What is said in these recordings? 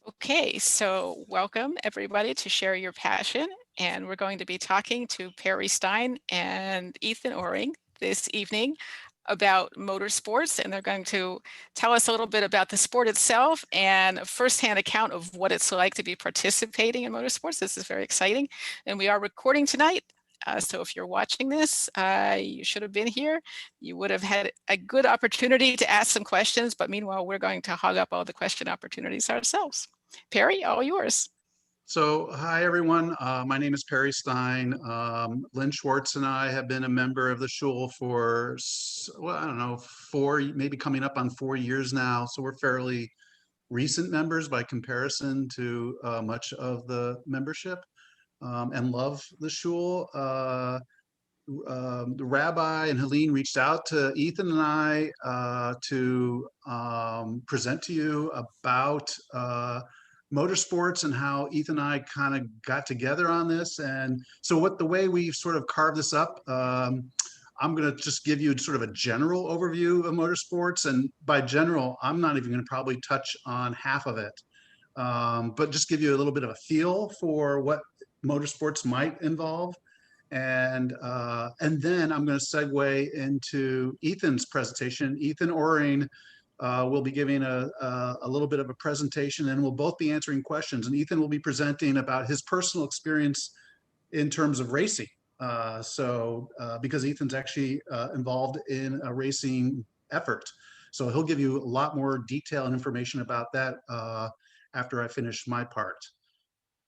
Okay, so welcome everybody to Share Your Passion. And we're going to be talking to Perry Stein and Ethan Oring this evening about motorsports. And they're going to tell us a little bit about the sport itself and a firsthand account of what it's like to be participating in motorsports. This is very exciting. And we are recording tonight. So if you're watching this, you should have been here. You would have had a good opportunity to ask some questions, but meanwhile, we're going to hog up all the question opportunities ourselves. Perry, all yours. So, hi everyone. My name is Perry Stein. Lynn Schwartz and I have been a member of the shul for, well, I don't know, maybe coming up on 4 years now. So we're fairly recent members by comparison to much of the membership, and love the shul. The rabbi and Helene reached out to Ethan and I to present to you about motorsports and how Ethan and I kind of got together on this. And so the way we sort of carved this up, I'm going to just give you sort of a general overview of motorsports. And by general, I'm not even going to probably touch on half of it, but just give you a little bit of a feel for what motorsports might involve. And then I'm going to segue into Ethan's presentation. Ethan Oring will be giving a little bit of a presentation, and we'll both be answering questions. And Ethan will be presenting about his personal experience in terms of racing. Because Ethan's actually involved in a racing effort. So he'll give you a lot more detail and information about that after I finish my part.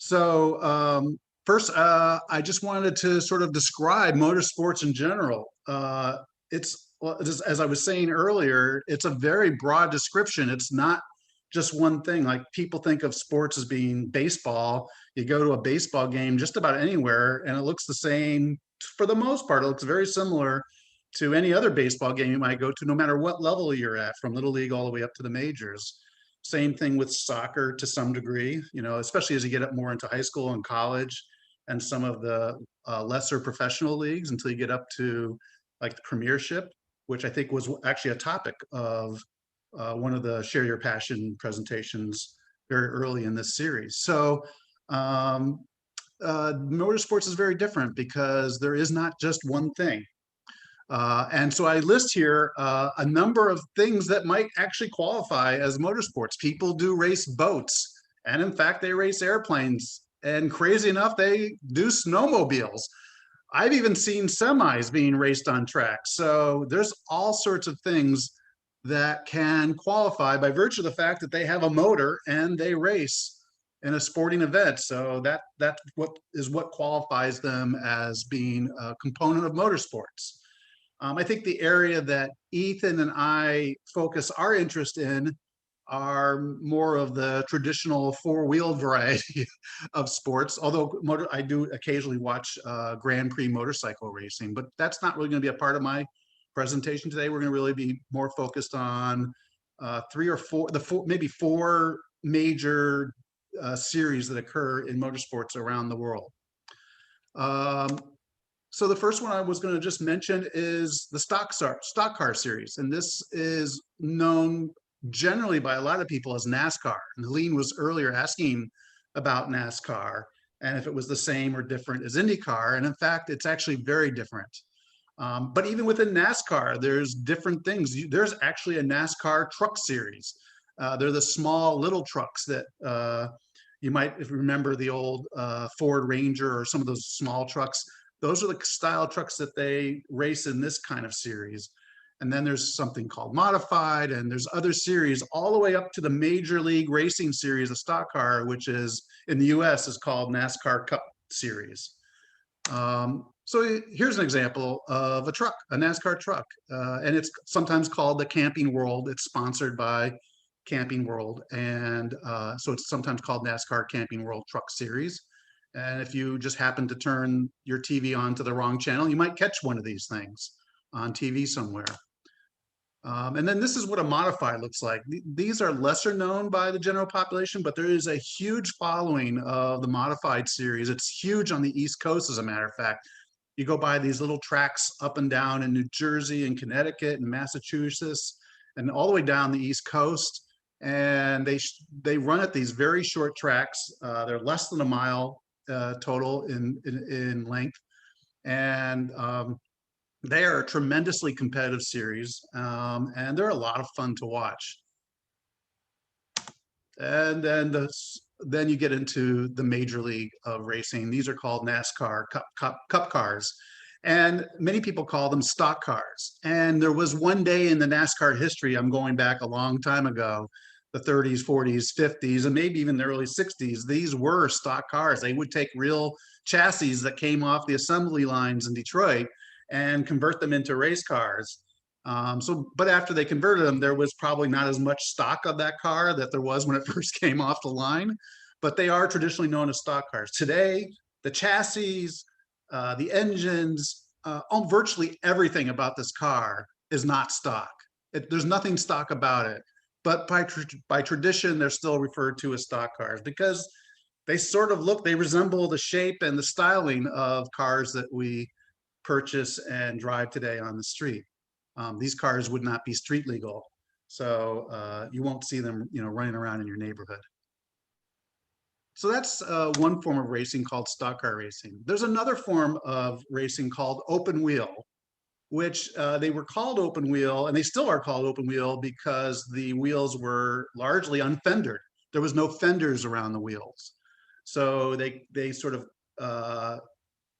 So first, I just wanted to sort of describe motorsports in general. As I was saying earlier, it's a very broad description. It's not just one thing. Like, people think of sports as being baseball. You go to a baseball game just about anywhere, and it looks the same for the most part. It looks very similar to any other baseball game you might go to, no matter what level you're at, from little league all the way up to the majors. Same thing with soccer to some degree, especially as you get up more into high school and college and some of the lesser professional leagues, until you get up to like the premiership, which I think was actually a topic of one of the Share Your Passion presentations very early in this series. So motorsports is very different because there is not just one thing. And so I list here a number of things that might actually qualify as motorsports. People do race boats, and in fact, they race airplanes. And crazy enough, they do snowmobiles. I've even seen semis being raced on tracks. So there's all sorts of things that can qualify by virtue of the fact that they have a motor and they race in a sporting event. So that's what qualifies them as being a component of motorsports. I think the area that Ethan and I focus our interest in are more of the traditional four-wheeled variety of sports, although I do occasionally watch Grand Prix motorcycle racing, but that's not really going to be a part of my presentation today. We're going to really be more focused on maybe four major series that occur in motorsports around the world. So the first one I was going to just mention is the stock car series. And this is known generally by a lot of people as NASCAR. And Helene was earlier asking about NASCAR and if it was the same or different as IndyCar. And in fact, it's actually very different. But even within NASCAR, there's different things. There's actually a NASCAR truck series. They're the small little trucks that you might, if you remember the old Ford Ranger or some of those small trucks. Those are the style trucks that they race in this kind of series. And then there's something called modified, and there's other series all the way up to the Major League Racing Series of stock car, which is in the US is called NASCAR Cup Series. So here's an example of a truck, a NASCAR truck, and it's sometimes called the Camping World. It's sponsored by Camping World, and so it's sometimes called NASCAR Camping World Truck Series. And if you just happen to turn your TV on to the wrong channel, you might catch one of these things on TV somewhere. And then this is what a modified looks like. These are lesser known by the general population, but there is a huge following of the modified series. It's huge on the East Coast, as a matter of fact. You go by these little tracks up and down in New Jersey and Connecticut and Massachusetts, and all the way down the East Coast. And they run at these very short tracks. They're less than a mile total in length, and they are a tremendously competitive series, and they're a lot of fun to watch. And then you get into the major league of racing. These are called NASCAR Cup cars, and many people call them stock cars. And there was one day in the NASCAR history, I'm going back a long time ago, the 30s, 40s, 50s, and maybe even the early 60s, these were stock cars. They would take real chassis that came off the assembly lines in Detroit and convert them into race cars. But after they converted them, there was probably not as much stock of that car that there was when it first came off the line, but they are traditionally known as stock cars. Today, the chassis, the engines, virtually everything about this car is not stock. There's nothing stock about it, but by tradition, they're still referred to as stock cars because they sort of they resemble the shape and the styling of cars that we purchase and drive today on the street. These cars would not be street legal, so you won't see them, running around in your neighborhood. So that's one form of racing called stock car racing. There's another form of racing called open wheel, which they were called open wheel, and they still are called open wheel because the wheels were largely unfendered. There was no fenders around the wheels, so they sort of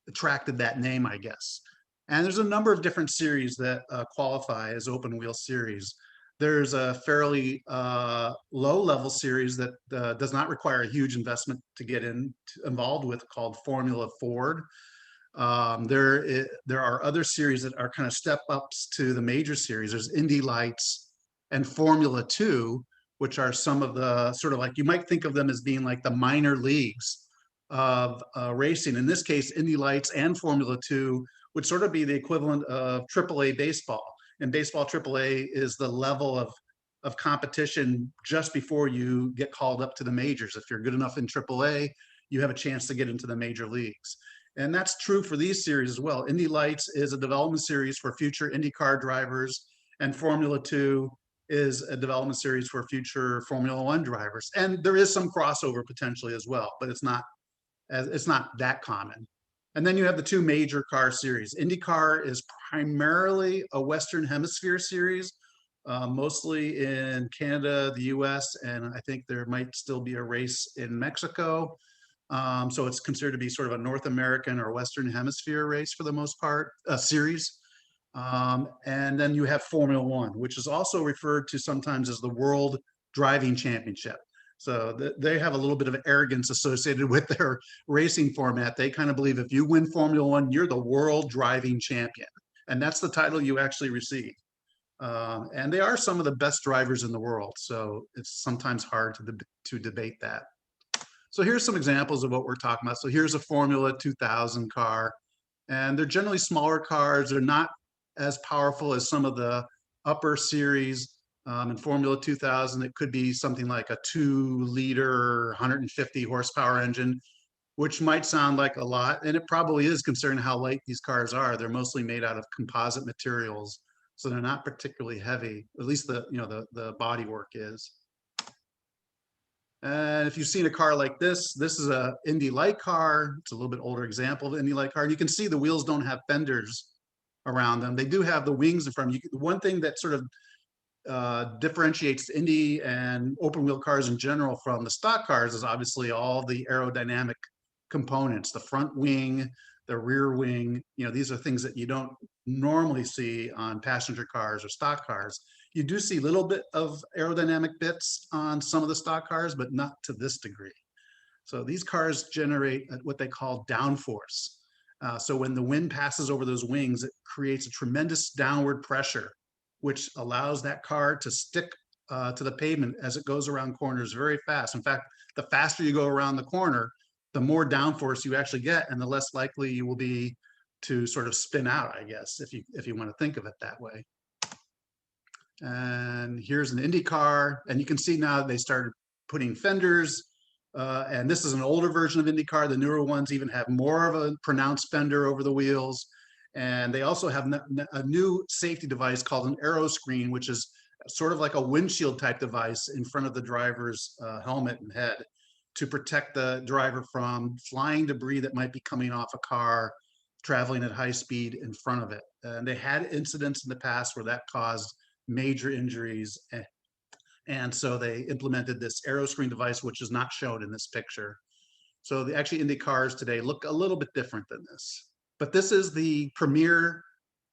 attracted that name, I guess. And there's a number of different series that qualify as open wheel series. There's a fairly low level series that does not require a huge investment to get involved with, called Formula Ford. There are other series that are kind of step ups to the major series. There's Indy Lights and Formula 2, which are some of the sort of, like, you might think of them as being like the minor leagues of racing. In this case, Indy Lights and Formula 2 would sort of be the equivalent of AAA baseball. And baseball AAA is the level of competition just before you get called up to the majors. If you're good enough in AAA, you have a chance to get into the major leagues. And that's true for these series as well. Indy Lights is a development series for future IndyCar drivers, and Formula 2 is a development series for future Formula 1 drivers. And there is some crossover potentially as well, but it's not that common. And then you have the two major car series. IndyCar is primarily a Western Hemisphere series, mostly in Canada, the US, and I think there might still be a race in Mexico. So it's considered to be sort of a North American or Western Hemisphere race for the most part, series. And then you have Formula One, which is also referred to sometimes as the World Driving Championship. So they have a little bit of arrogance associated with their racing format. They kind of believe if you win Formula One, you're the world driving champion. And that's the title you actually receive. And they are some of the best drivers in the world. So it's sometimes hard to debate that. So here's some examples of what we're talking about. So here's a Formula 2000 car, and they're generally smaller cars. They're not as powerful as some of the upper series. In Formula 2000, it could be something like a 2-liter, 150 horsepower engine, which might sound like a lot, and it probably is considering how light these cars are. They're mostly made out of composite materials, so they're not particularly heavy. At least the bodywork is. And if you've seen a car like this is a Indy Light car. It's a little bit older example of an Indy Light car. And you can see the wheels don't have fenders around them. They do have the wings in front. One thing that sort of differentiates Indy and open wheel cars in general from the stock cars is obviously all the aerodynamic components, the front wing, the rear wing. These are things that you don't normally see on passenger cars or stock cars. You do see a little bit of aerodynamic bits on some of the stock cars, but not to this degree. So these cars generate what they call downforce. So when the wind passes over those wings, it creates a tremendous downward pressure, which allows that car to stick to the pavement as it goes around corners very fast. In fact, the faster you go around the corner, the more downforce you actually get, and the less likely you will be to sort of spin out, I guess, if you want to think of it that way. And here's an Indy car, and you can see now they started putting fenders. And this is an older version of IndyCar. The newer ones even have more of a pronounced fender over the wheels. And they also have a new safety device called an aero screen, which is sort of like a windshield type device in front of the driver's helmet and head to protect the driver from flying debris that might be coming off a car traveling at high speed in front of it. And they had incidents in the past where that caused major injuries. And so they implemented this aero screen device, which is not shown in this picture. So the actually Indy cars today look a little bit different than this. But this is the premier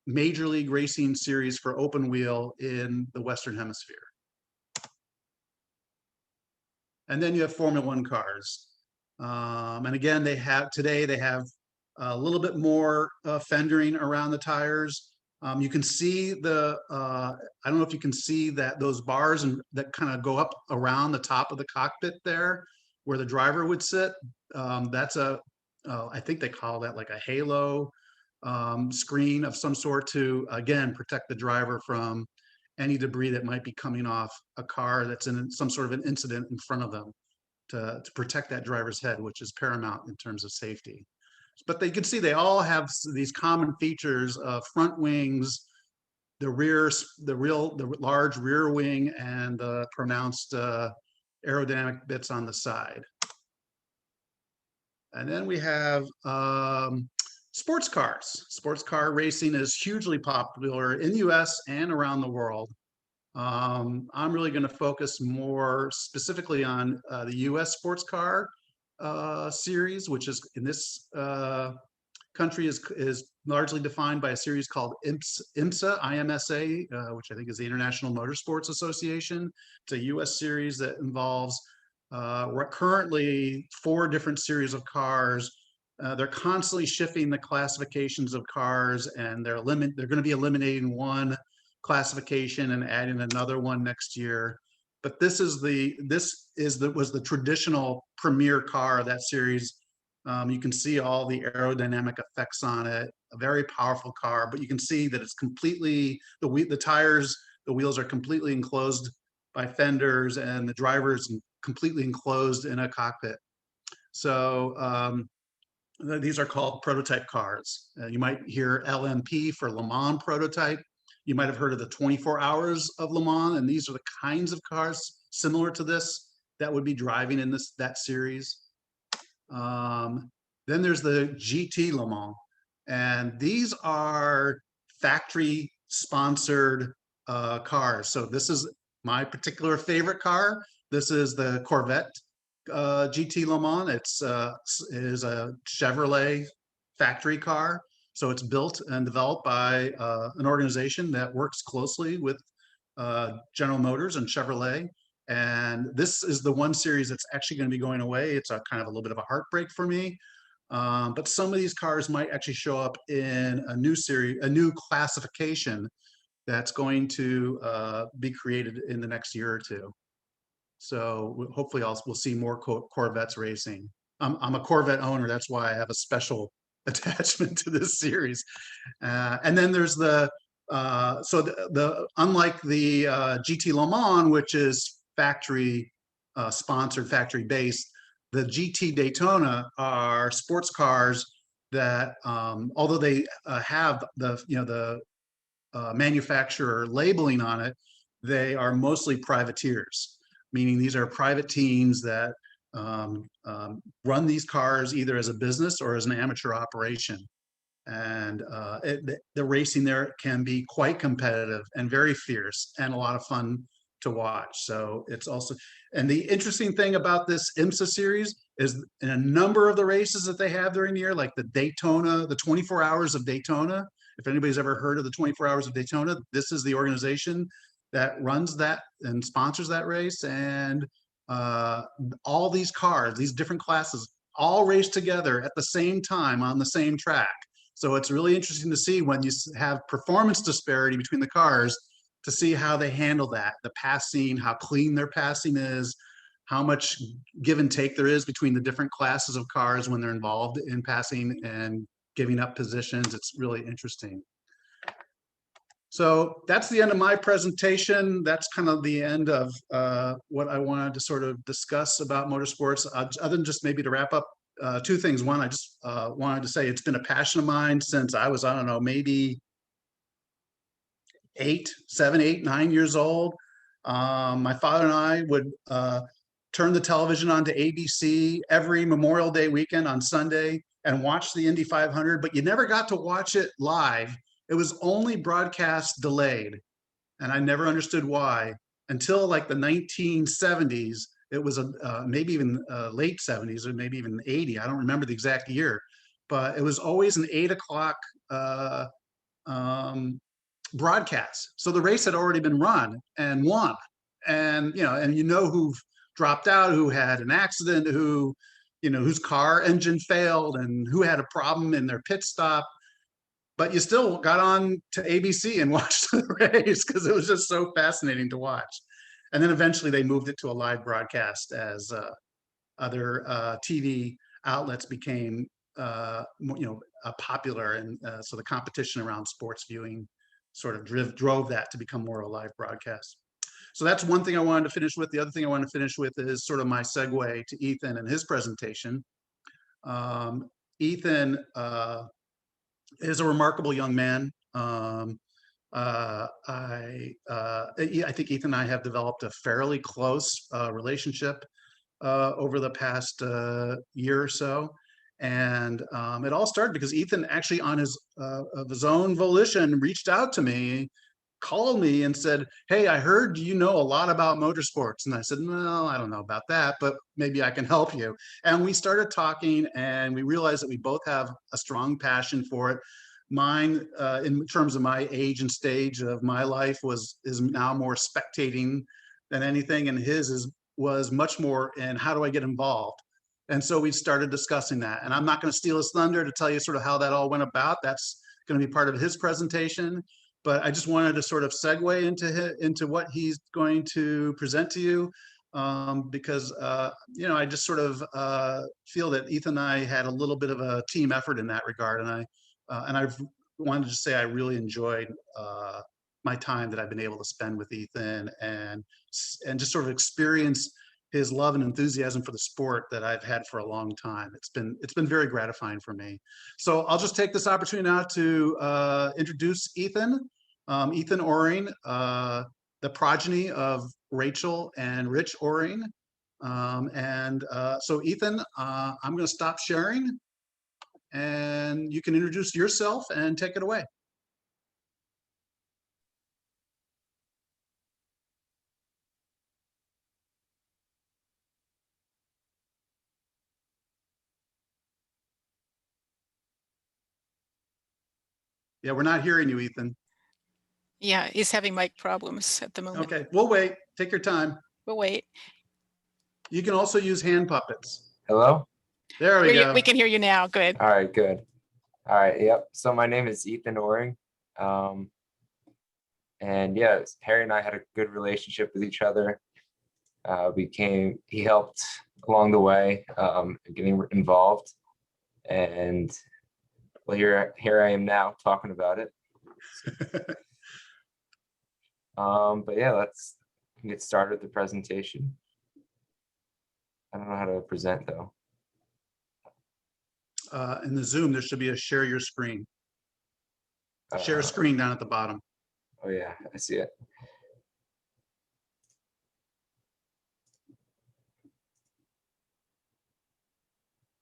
Major League Racing series for open wheel in the Western Hemisphere. And then you have Formula One cars. And again, today they have a little bit more fendering around the tires. You can see I don't know if you can see that those bars that kind of go up around the top of the cockpit there where the driver would sit. That's I think they call that like a halo screen of some sort to, again, protect the driver from any debris that might be coming off a car that's in some sort of an incident in front of them to protect that driver's head, which is paramount in terms of safety. But you can see they all have these common features of front wings, the large rear wing, and the pronounced aerodynamic bits on the side. And then we have sports cars. Sports car racing is hugely popular in the US and around the world. I'm really going to focus more specifically on the US sports car series, which is in this country is largely defined by a series called IMSA, which I think is the International Motorsports Association. It's a US series that involves currently 4 different series of cars. They're constantly shifting the classifications of cars, and they're going to be eliminating one classification and adding another one next year. But this was the traditional premier car of that series. You can see all the aerodynamic effects on it. A very powerful car, but you can see that it's completely the wheels are completely enclosed by fenders, and the driver is completely enclosed in a cockpit. So these are called prototype cars. You might hear LMP for Le Mans prototype. You might have heard of the 24 Hours of Le Mans, and these are the kinds of cars similar to this that would be driving in that series. Then there's the GT Le Mans, and these are factory sponsored cars. So this is my particular favorite car. This is the Corvette GT Le Mans. It is a Chevrolet factory car. So it's built and developed by an organization that works closely with General Motors and Chevrolet. And this is the one series that's actually going to be going away. It's a kind of a little bit of a heartbreak for me. But some of these cars might actually show up in a new series, a new classification that's going to be created in the next year or two. So hopefully we'll see more Corvettes racing. I'm a Corvette owner. That's why I have a special attachment to this series. And then there's unlike the GT Le Mans, which is factory sponsored, factory based, the GT Daytona are sports cars that, although they have the manufacturer labeling on it, they are mostly privateers, meaning these are private teams that run these cars either as a business or as an amateur operation. And the racing there can be quite competitive and very fierce and a lot of fun to watch. So it's also, and the interesting thing about this IMSA series is in a number of the races that they have during the year, like the Daytona, the 24 Hours of Daytona. If anybody's ever heard of the 24 Hours of Daytona, this is the organization that runs that and sponsors that race. And all these cars, these different classes, all race together at the same time on the same track. So it's really interesting to see when you have performance disparity between the cars, to see how they handle that, the passing, how clean their passing is, how much give and take there is between the different classes of cars when they're involved in passing and giving up positions. It's really interesting. So that's the end of my presentation. That's kind of the end of what I wanted to sort of discuss about motorsports. Other than just maybe to wrap up, 2 things. One, I just wanted to say it's been a passion of mine since I was, I don't know, maybe 7, 8, 9 years old. My father and I would turn the television on to ABC every Memorial Day weekend on Sunday and watch the Indy 500, but you never got to watch it live. It was only broadcast delayed. And I never understood why until like the 1970s. It was maybe even late 70s or maybe even 80. I don't remember the exact year, but it was always an 8 o'clock um, broadcast. So the race had already been run and won. And, who dropped out, who had an accident, whose car engine failed and who had a problem in their pit stop. But you still got on to ABC and watched the race because it was just so fascinating to watch. And then eventually they moved it to a live broadcast as other TV outlets became, popular. And so the competition around sports viewing sort of drove that to become more a live broadcast. So that's one thing I wanted to finish with. The other thing I wanted to finish with is sort of my segue to Ethan and his presentation. Ethan is a remarkable young man. I think Ethan and I have developed a fairly close relationship over the past year or so. And it all started because Ethan actually of his own volition reached out to me, called me and said, "Hey, I heard you know a lot about motorsports." And I said, "No, I don't know about that, but maybe I can help you." And we started talking and we realized that we both have a strong passion for it. Mine, in terms of my age and stage of my life, is now more spectating than anything, and was much more in how do I get involved. And so we started discussing that. And I'm not going to steal his thunder to tell you sort of how that all went about. That's going to be part of his presentation. But I just wanted to sort of segue into what he's going to present to you, because I just sort of feel that Ethan and I had a little bit of a team effort in that regard, and I've wanted to say I really enjoyed my time that I've been able to spend with Ethan, and just sort of experience his love and enthusiasm for the sport that I've had for a long time. It's been very gratifying for me. So I'll just take this opportunity now to introduce Ethan. Ethan Oring, the progeny of Rachel and Rich Oring. So Ethan, I'm going to stop sharing and you can introduce yourself and take it away. Yeah, we're not hearing you, Ethan. Yeah, he's having mic problems at the moment. Okay, we'll wait. Take your time. We'll wait. You can also use hand puppets. Hello? There we go. We can hear you now. Good. All right, good. All right, yep. So my name is Ethan Oring. And yeah, Harry and I had a good relationship with each other. He helped along the way, getting involved. And well, here I am now talking about it. But yeah, let's get started with the presentation. I don't know how to present though. In the Zoom, there should be a share your screen. Share screen down at the bottom. Oh yeah, I see it.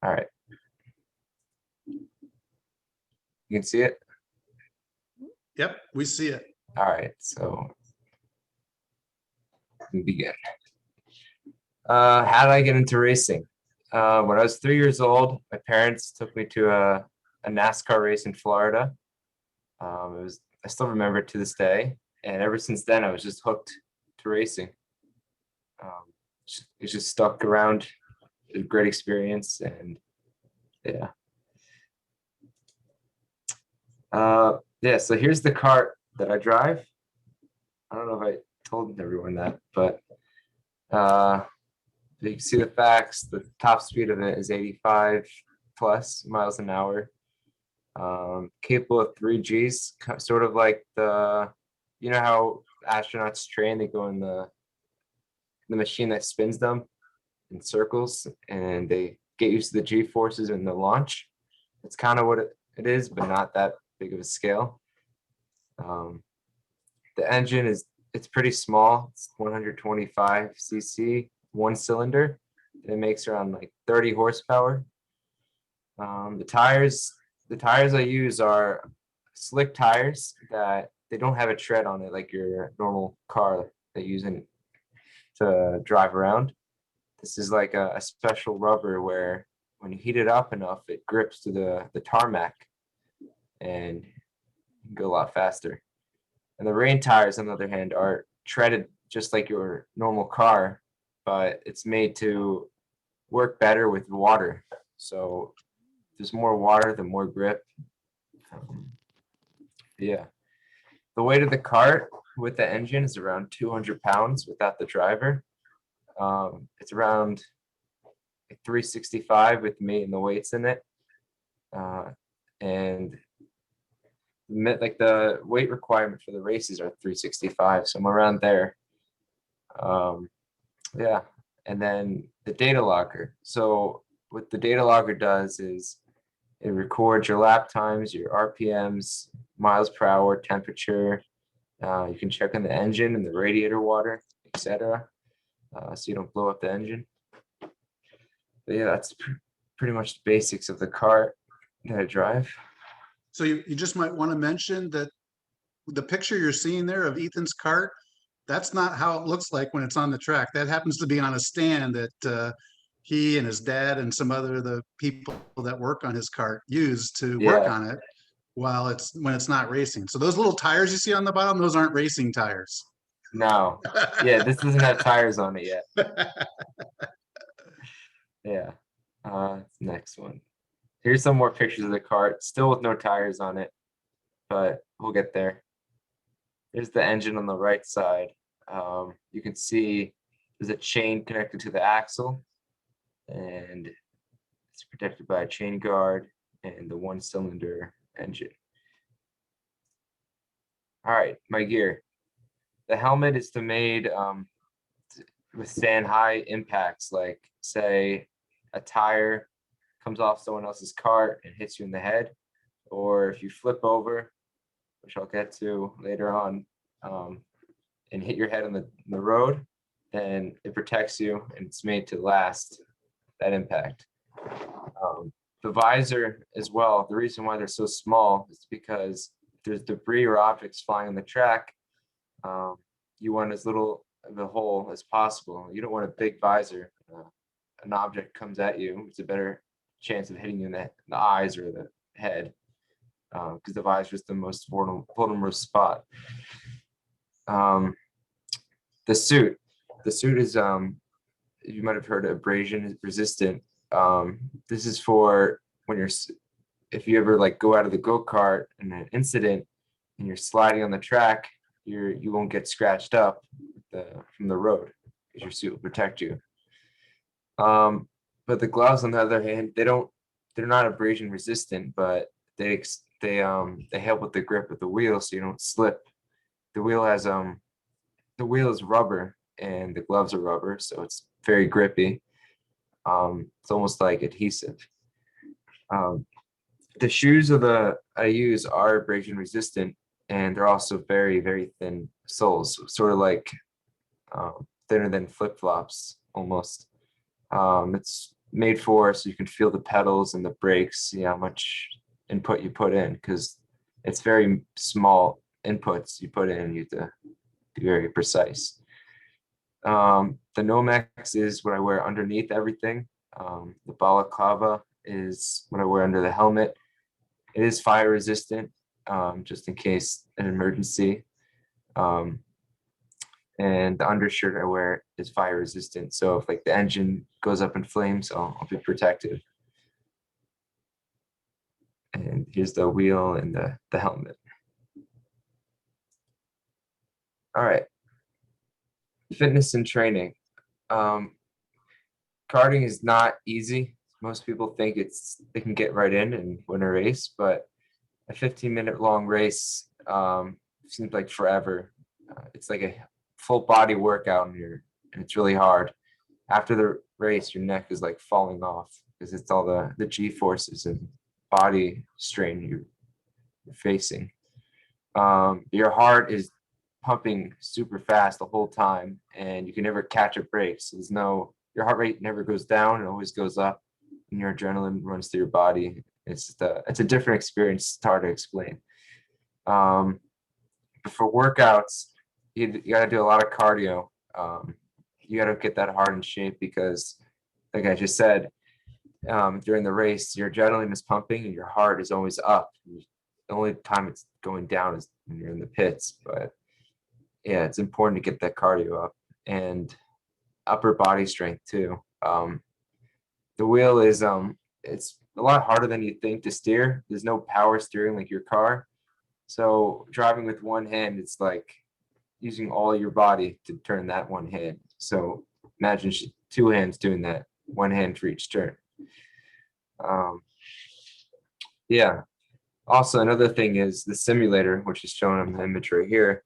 All right. You can see it? Yep, we see it. All right, so we begin. How did I get into racing? When I was 3 years old, my parents took me to a NASCAR race in Florida. I still remember it to this day. And ever since then, I was just hooked to racing. It just stuck around. It was a great experience. And yeah. Yeah, so here's the kart that I drive. I don't know if I told everyone that, but you can see the facts. The top speed of it is 85 plus miles an hour. Capable of 3 Gs, sort of like you know how astronauts train, they go in the machine that spins them in circles and they get used to the G forces in the launch. It's kind of what it is, but not that big of a scale. The engine it's pretty small. It's 125 cc, one cylinder. It makes around like 30 horsepower. The tires I use are slick tires that they don't have a tread on it like your normal car that you use to drive around. This is like a special rubber where when you heat it up enough, it grips to the tarmac and you can go a lot faster. And the rain tires, on the other hand, are treaded just like your normal car, but it's made to work better with water. So there's more water, the more grip. Yeah. The weight of the cart with the engine is around 200 pounds without the driver. It's around 365 with me and the weights in it. And like the weight requirement for the races are 365, so I'm around there. Yeah. And then the data logger. So what the data logger does is it records your lap times, your RPMs, miles per hour, temperature. You can check on the engine and the radiator water, etc. So you don't blow up the engine. But yeah, that's pretty much the basics of the car that I drive. So you just might want to mention that the picture you're seeing there of Ethan's cart, that's not how it looks like when it's on the track. That happens to be on a stand that he and his dad and some other the people that work on his cart use to work Yeah. on it while when it's not racing. So those little tires you see on the bottom, those aren't racing tires. No. Yeah, this doesn't have tires on it yet. Yeah. Next one. Here's some more pictures of the cart, still with no tires on it, but we'll get there. Here's the engine on the right side. You can see there's a chain connected to the axle, and it's protected by a chain guard and the one-cylinder engine. All right, my gear. The helmet is made to withstand high impacts, like say a tire comes off someone else's cart and hits you in the head, or if you flip over, which I'll get to later on, and hit your head on the road, then it protects you and it's made to last that impact. The visor as well, the reason why they're so small is because if there's debris or objects flying on the track, you want as little of a hole as possible. You don't want a big visor. An object comes at you, it's a better chance of hitting you in the eyes or the head, because the visor is the most vulnerable spot. The suit is you might have heard of abrasion resistant. This is for when if you ever like go out of the go-kart in an incident and you're sliding on the track, you won't get scratched up from the road because your suit will protect you. But the gloves, on the other hand, they're not abrasion resistant, but they help with the grip of the wheel so you don't slip. The wheel is rubber and the gloves are rubber, so it's very grippy. It's almost like adhesive. The shoes I use are abrasion resistant, and they're also very, very thin soles, sort of like thinner than flip-flops almost. It's made for so you can feel the pedals and the brakes, see how much input you put in, because it's very small inputs you put in. You have to be very precise. The Nomex is what I wear underneath everything. The balaclava is what I wear under the helmet. It is fire resistant, just in case an emergency. And the undershirt I wear is fire resistant. So if like the engine goes up in flames, I'll be protected. And here's the wheel and the helmet. All right. Fitness and training. Karting is not easy. Most people think they can get right in and win a race, but a 15-minute long race seems like forever. It's like a full body workout and it's really hard. After the race, your neck is like falling off because it's all the G forces and body strain you're facing. Your heart is pumping super fast the whole time, and you can never catch a break. So your heart rate never goes down, it always goes up, and your adrenaline runs through your body. It's a different experience. It's hard to explain. But for workouts, you got to do a lot of cardio. You got to get that heart in shape because, like I just said, during the race, your adrenaline is pumping and your heart is always up. The only time it's going down is when you're in the pits. But yeah, it's important to get that cardio up and upper body strength too. The wheel is it's a lot harder than you think to steer. There's no power steering like your car. So driving with one hand, it's like using all your body to turn that one hand. So imagine two hands doing that, one hand for each turn. Yeah. Also, another thing is the simulator, which is shown on the image right here.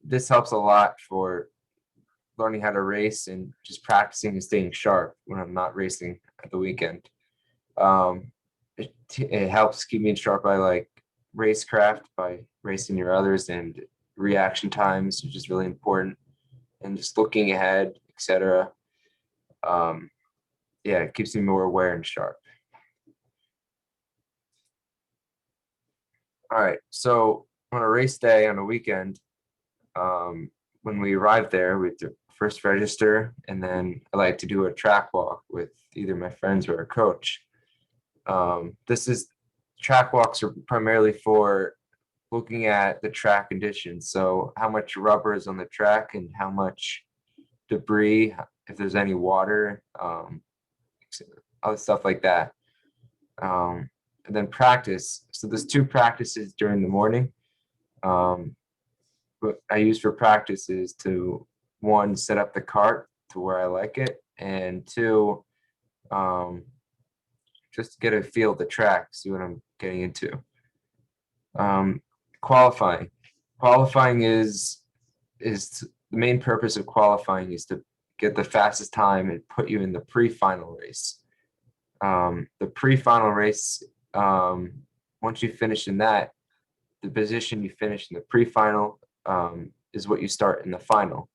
This helps a lot for learning how to race and just practicing and staying sharp when I'm not racing at the weekend. It helps keep me in sharp by like racecraft, by racing your others, and reaction times, which is really important, and just looking ahead, etc. Yeah, it keeps me more aware and sharp. All right, so on a race day on a weekend, when we arrive there, we have to first register, and then I like to do a track walk with either my friends or a coach. Track walks are primarily for looking at the track conditions. So how much rubber is on the track and how much debris, if there's any water, other stuff like that. And then practice. So there's 2 practices during the morning. What I use for practice is to, 1, set up the cart to where I like it, and 2, just get a feel of the track, see what I'm getting into. Qualifying. Qualifying is the main purpose of qualifying is to get the fastest time and put you in the pre-final race. The pre-final race, once you finish in that, the position you finish in the pre-final is what you start in the final.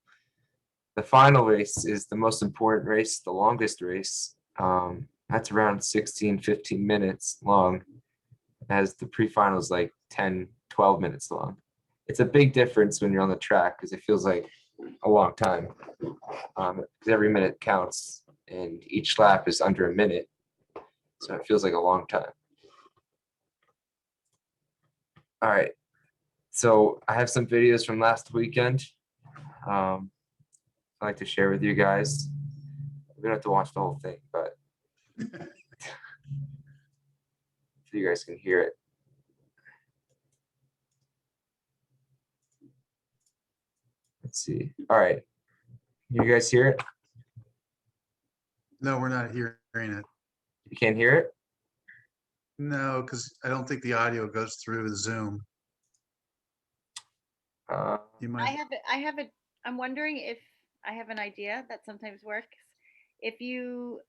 The final race is the most important race, the longest race. That's around 15 minutes long, as the pre-final is like 10, 12 minutes long. It's a big difference when you're on the track because it feels like a long time. Because every minute counts and each lap is under a minute. So it feels like a long time. All right. So I have some videos from last weekend I'd like to share with you guys. We don't have to watch the whole thing, but so you guys can hear it. Let's see. All right. You guys hear it? No, we're not hearing it. You can't hear it? No, because I don't think the audio goes through the Zoom. You might. I'm wondering if I have an idea that sometimes works. If you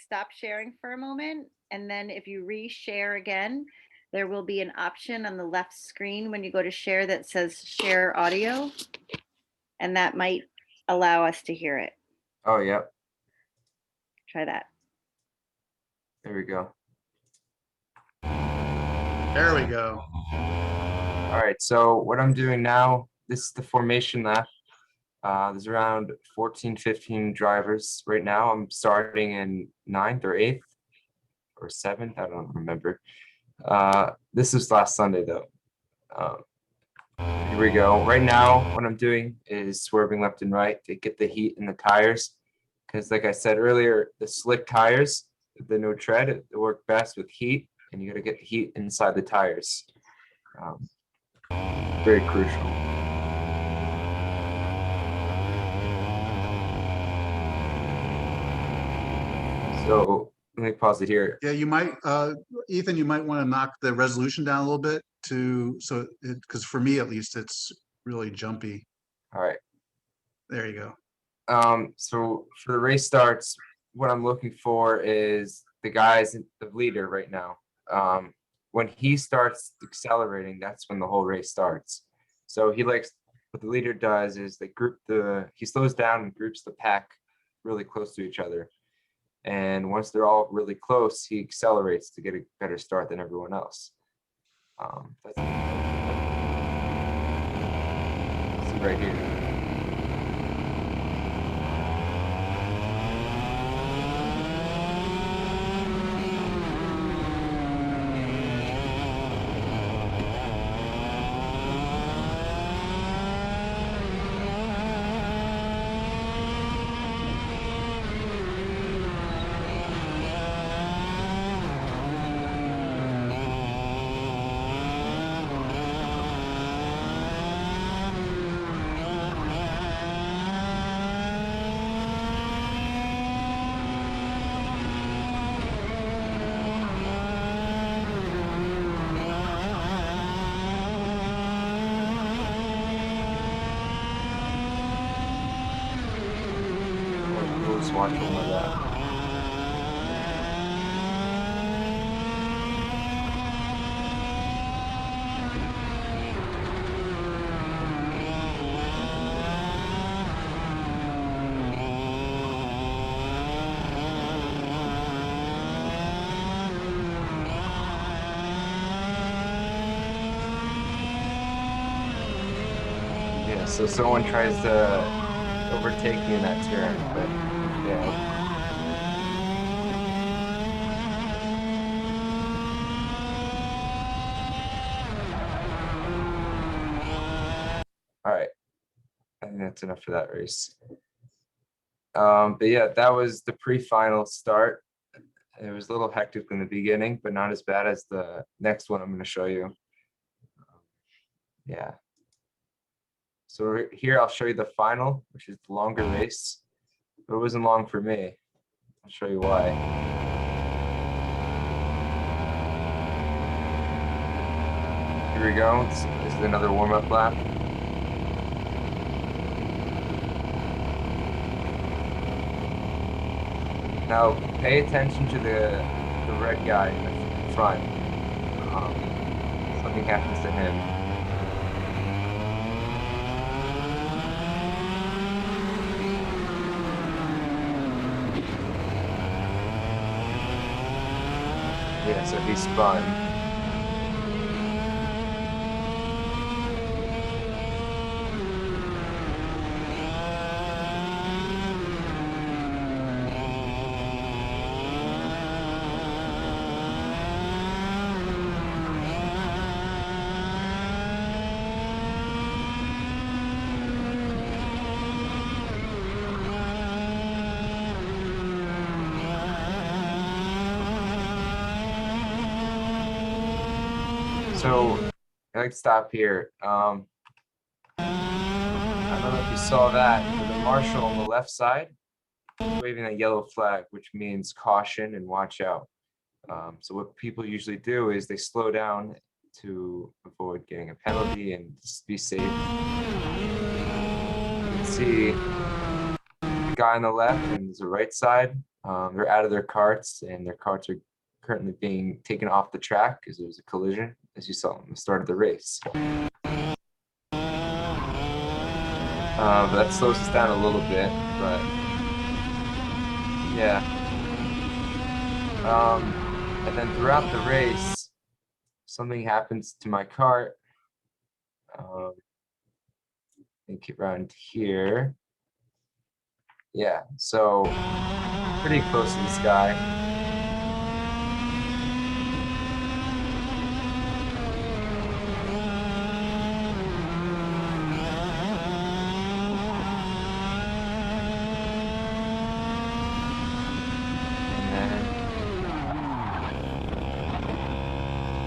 stop sharing for a moment, and then if you re-share again, there will be an option on the left screen when you go to share that says share audio, and that might allow us to hear it. Oh, yep. Try that. There we go. There we go. All right. So what I'm doing now, this is the formation lap. There's around 14, 15 drivers right now. I'm starting in 9th or 8th or 7th. I don't remember. This was last Sunday though. Here we go. Right now, what I'm doing is swerving left and right to get the heat in the tires. Because like I said earlier, the slick tires, the no tread, they work best with heat, and you got to get the heat inside the tires. Very crucial. So let me pause it here. Yeah, you might, Ethan, you might want to knock the resolution down a little bit because for me at least, it's really jumpy. All right. There you go. So for the race starts, what I'm looking for is the leader right now. When he starts accelerating, that's when the whole race starts. So he likes what the leader does is he slows down and groups the pack really close to each other. And once they're all really close, he accelerates to get a better start than everyone else. That's see right here. We'll just watch one of that. Yeah, so someone tries to overtake me in that turn, but yeah. All right, I think that's enough for that race. But yeah, that was the pre-final start. It was a little hectic in the beginning, but not as bad as the next one I'm going to show you. Yeah. So here I'll show you the final, which is the longer race, but it wasn't long for me. I'll show you why. Here we go. This is another warm-up lap. Now pay attention to the red guy in the front. Something happens to him. Yeah, so he spun. So I like to stop here. I don't know if you saw that, but the marshal on the left side waving a yellow flag, which means caution and watch out. So what people usually do is they slow down to avoid getting a penalty and just be safe. You can see the guy on the left and the right side, they're out of their carts, and their carts are currently being taken off the track because there was a collision, as you saw at the start of the race. But that slows us down a little bit, but yeah. And then throughout the race, something happens to my cart. I think around here. Yeah, so pretty close to this guy.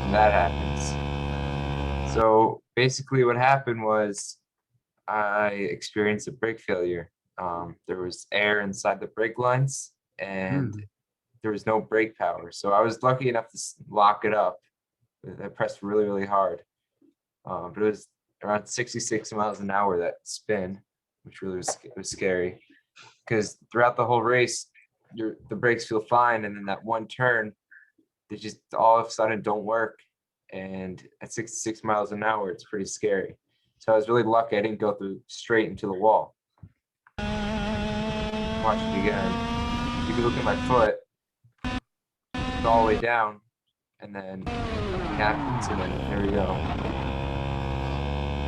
And that happens. So basically what happened was I experienced a brake failure. There was air inside the brake lines and there was no brake power. So I was lucky enough to lock it up. I pressed really, really hard. But it was around 66 miles an hour, that spin, which really was scary. Because throughout the whole race, the brakes feel fine. And then that one turn, they just all of a sudden don't work. And at 66 miles an hour, it's pretty scary. So I was really lucky I didn't go through straight into the wall. Watch it again. You can look at my foot, it's all the way down, and then nothing happens, and then there we go.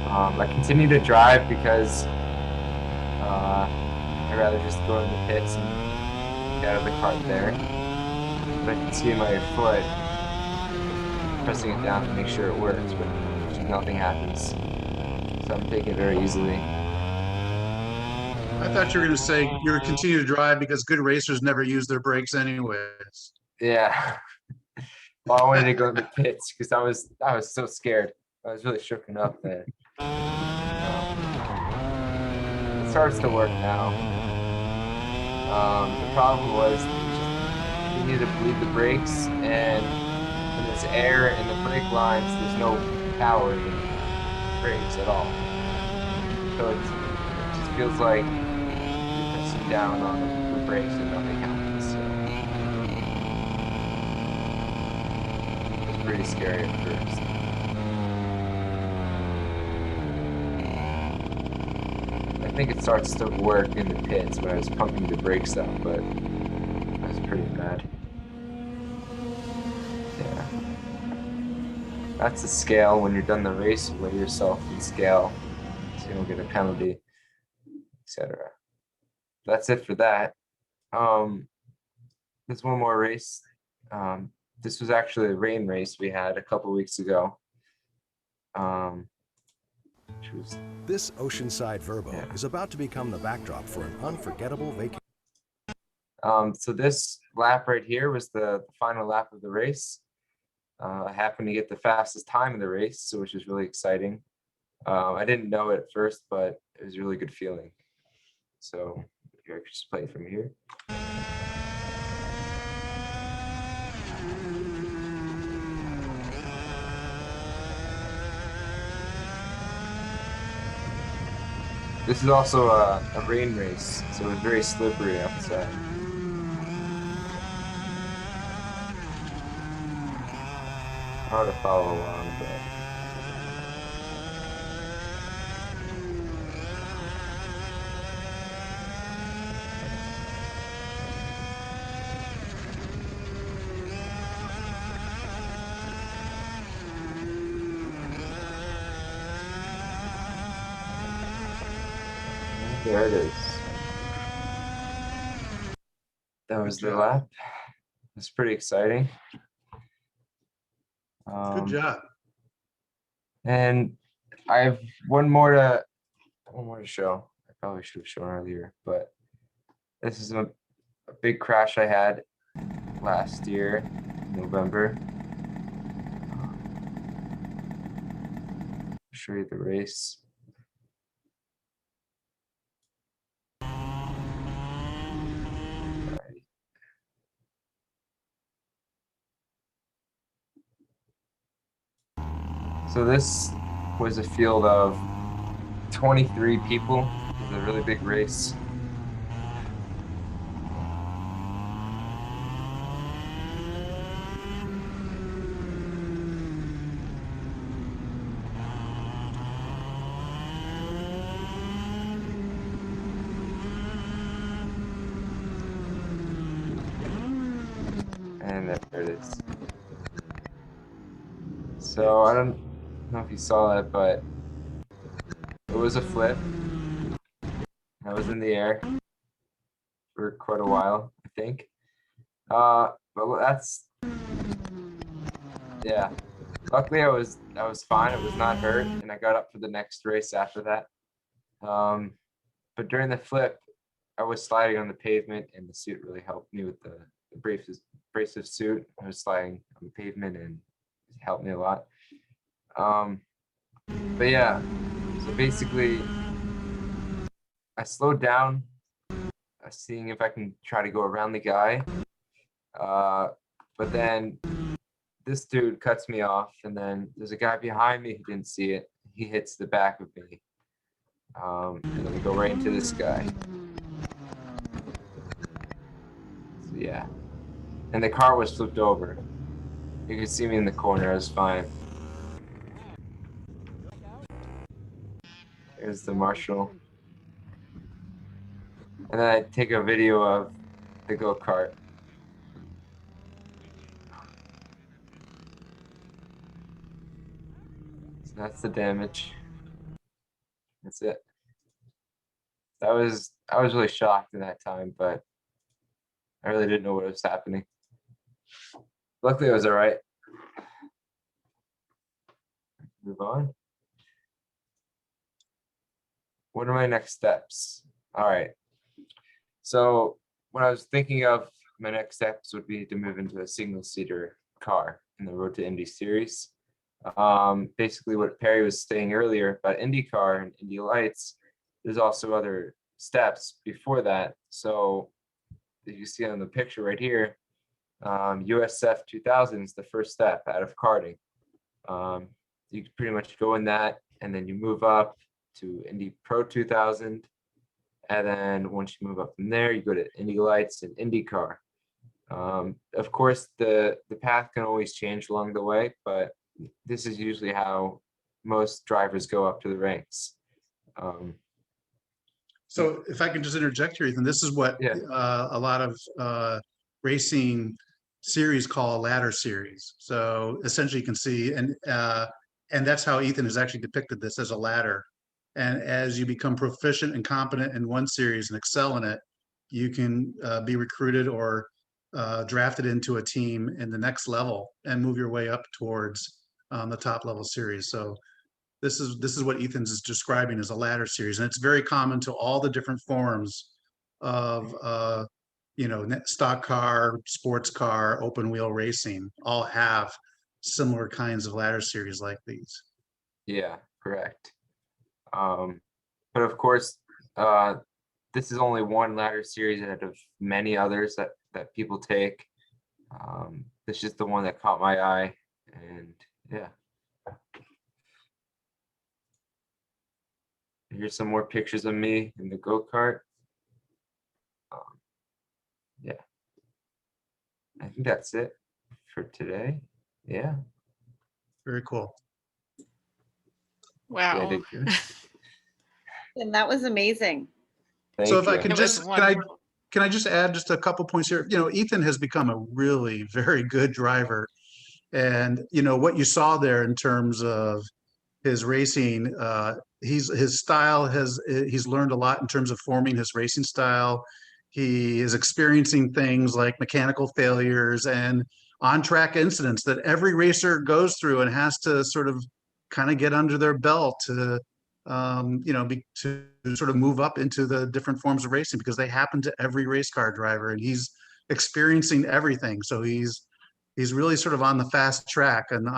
I continue to drive because I'd rather just go in the pits and get out of the cart there. But I can see my foot pressing it down to make sure it works, but just nothing happens. So I'm taking it very easily. I thought you were going to say you were continue to drive because good racers never use their brakes anyways. Yeah. Well, I wanted to go in the pits because I was so scared. I was really shooken up there. It starts to work now. The problem was you need to bleed the brakes, and when there's air in the brake lines, there's no power in the brakes at all. So it just feels like you're pressing down on the brakes and nothing happens. So it's pretty scary at first. I think it starts to work in the pits when I was pumping the brakes up, but that was pretty bad. Yeah. That's the scale. When you're done the race, you weigh yourself in scale so you don't get a penalty, etc. That's it for that. There's one more race. This was actually a rain race we had a couple weeks ago. This oceanside Verbo is about to become the backdrop for an unforgettable vacation. So this lap right here was the final lap of the race. I happened to get the fastest time in the race, so which is really exciting. I didn't know it at first, but it was a really good feeling. So here I could just play it from here. This is also a rain race, so it's very slippery outside. Hard to follow along, but there it is. That was the lap. It's pretty exciting. Good job. And I have one more to show. I probably should have shown earlier, but this is a big crash I had last year, November. I'll show you the race. So this was a field of 23 people. It was a really big race. And there it is. So I don't know if you saw it, but it was a flip. I was in the air for quite a while, I think. But that's, yeah. Luckily, I was fine. I was not hurt, and I got up for the next race after that. But during the flip, I was sliding on the pavement, and the suit really helped me with the abrasive suit. I was sliding on the pavement, and it helped me a lot. But yeah, so basically, I slowed down, seeing if I can try to go around the guy. But then this dude cuts me off, and then there's a guy behind me who didn't see it. He hits the back of me. And then we go right into this guy. So yeah. And the car was flipped over. You could see me in the corner, I was fine. There's the marshal. And then I take a video of the go-kart. So that's the damage. That's it. I was really shocked in that time, but I really didn't know what was happening. Luckily, I was all right. Move on. What are my next steps? All right. So what I was thinking of, my next steps would be to move into a single-seater car in the Road to Indy series. Basically what Perry was saying earlier about IndyCar and Indy Lights, there's also other steps before that. So as you see on the picture right here, USF 2000 is the first step out of karting. You can pretty much go in that, and then you move up to Indy Pro 2000. And then once you move up from there, you go to Indy Lights and IndyCar. Of course, the path can always change along the way, but this is usually how most drivers go up to the ranks. So if I can just interject here, Ethan, this is what Yeah. a lot of racing series call a ladder series. So essentially you can see, and that's how Ethan has actually depicted this, as a ladder. And as you become proficient and competent in one series and excel in it, you can be recruited or drafted into a team in the next level and move your way up towards the top level series. So this is what Ethan's is describing as a ladder series, and it's very common to all the different forms of stock car, sports car, open wheel racing. All have similar kinds of ladder series like these. Yeah, correct. But of course, this is only one ladder series out of many others that people take. This is the one that caught my eye, and yeah. Here's some more pictures of me in the go-kart. Yeah, I think that's it for today. Yeah. Very cool. Yeah, I Wow. did good. And that was amazing. Thank So if I you. can It was just, wonderful. can I just add just a couple points here? Ethan has become a really very good driver. And, what you saw there in terms of his racing, his style he's learned a lot in terms of forming his racing style. He is experiencing things like mechanical failures and on-track incidents that every racer goes through and has to sort of kind of get under their belt to, to sort of move up into the different forms of racing, because they happen to every race car driver, and he's experiencing everything. So he's really sort of on the fast track and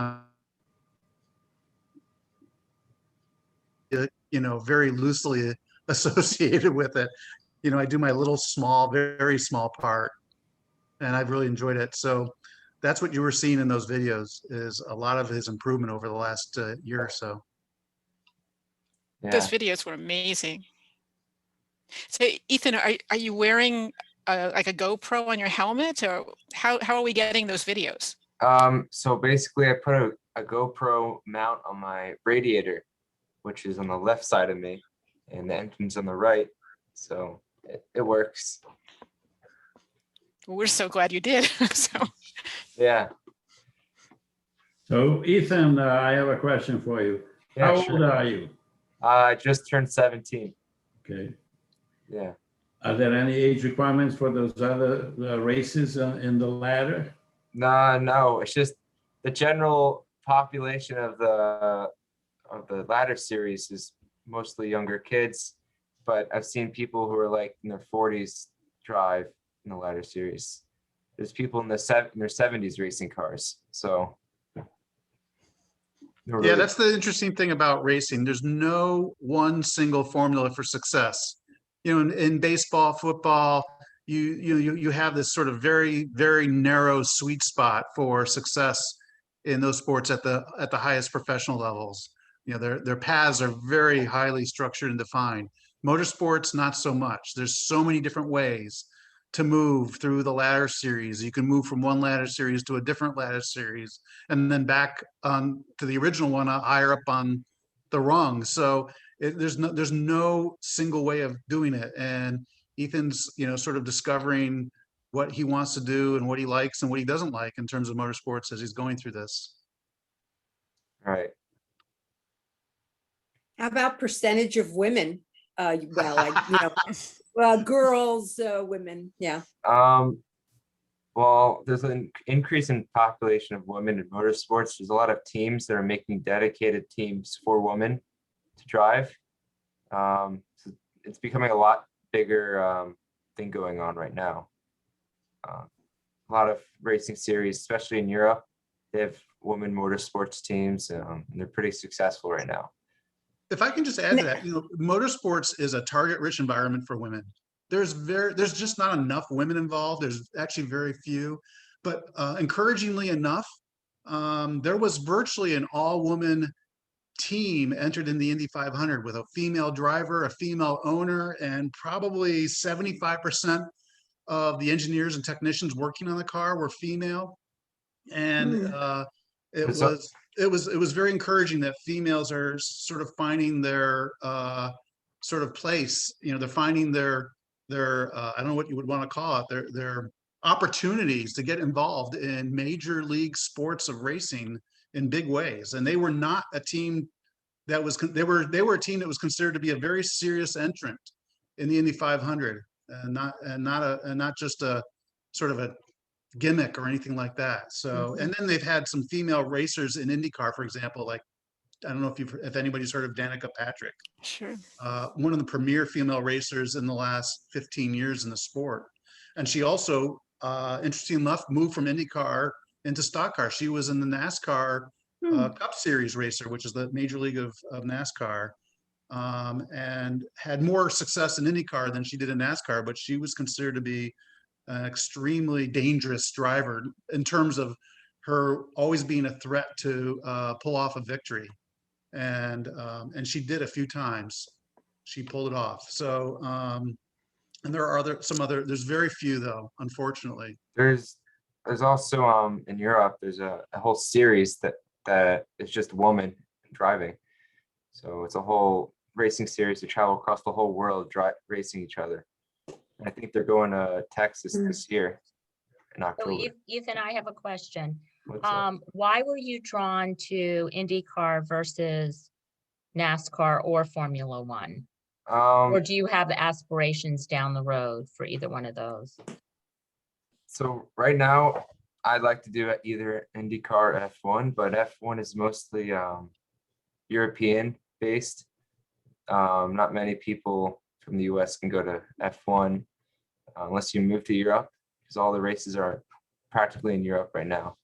very loosely associated with it. I do my little small, very small part, and I've really enjoyed it. So that's what you were seeing in those videos, is a lot of his improvement over the last year or so. Those Yeah. videos were amazing. So Ethan, are you wearing like a GoPro on your helmet, or how are we getting those videos? So basically I put a GoPro mount on my radiator, which is on the left side of me, and the engine's on the right. So it works. We're so glad you did. So Yeah. So Ethan, I have a question for you. Yeah, How old sure. are you? I just turned 17. Okay. Yeah. Are there any age requirements for those other races in the ladder? No, it's just the general population of the ladder series is mostly younger kids, but I've seen people who are like in their 40s drive in the ladder series. There's people in their 70s racing cars. So Yeah, that's the interesting thing about racing. There's no one single formula for success. In baseball, football, you have this sort of very, very narrow sweet spot for success in those sports at the highest professional levels. Their paths are very highly structured and defined. Motorsports, not so much. There's so many different ways to move through the ladder series. You can move from one ladder series to a different ladder series, and then back to the original one higher up on the rung. So there's no single way of doing it. And Ethan's, sort of discovering what he wants to do and what he likes and what he doesn't like in terms of motorsports as he's going through this. Right. How about percentage of women? Well, girls, women, yeah. Well, there's an increase in population of women in motorsports. There's a lot of teams that are making dedicated teams for women to drive. So it's becoming a lot bigger thing going on right now. A lot of racing series, especially in Europe, they have women motorsports teams, and they're pretty successful right now. If I can just add to that, motorsports is a target-rich environment for women. There's just not enough women involved. There's actually very few, but encouragingly enough, there was virtually an all-woman team entered in the Indy 500 with a female driver, a female owner, and probably 75% of the engineers and technicians working on the car were female. And it was very encouraging that females are sort of finding their sort of place. They're finding their I don't know what you would want to call it, their opportunities to get involved in major league sports of racing in big ways. And they were not a team that was they were a team that was considered to be a very serious entrant in the Indy 500, and not just a sort of a gimmick or anything like that. So, and then they've had some female racers in IndyCar, for example, like, I don't know if anybody's heard of Danica Patrick. Sure. One of the premier female racers in the last 15 years in the sport. And she also, interesting enough, moved from IndyCar into stock car. She was in the NASCAR Cup Series racer, which is the major league of NASCAR, and had more success in IndyCar than she did in NASCAR, but she was considered to be an extremely dangerous driver in terms of her always being a threat to pull off a victory. And she did a few times. She pulled it off. So, and there are there's very few though, unfortunately. There's also in Europe, there's a whole series that is just women driving. So it's a whole racing series to travel across the whole world, racing each other. I think they're going to Texas this year in October. So Ethan, I have a question. What's up? Why were you drawn to IndyCar versus NASCAR or Formula One? Or do you have aspirations down the road for either one of those? So right now, I'd like to do either IndyCar or F1, but F1 is mostly European based. Not many people from the US can go to F1 unless you move to Europe, because all the races are practically in Europe right now,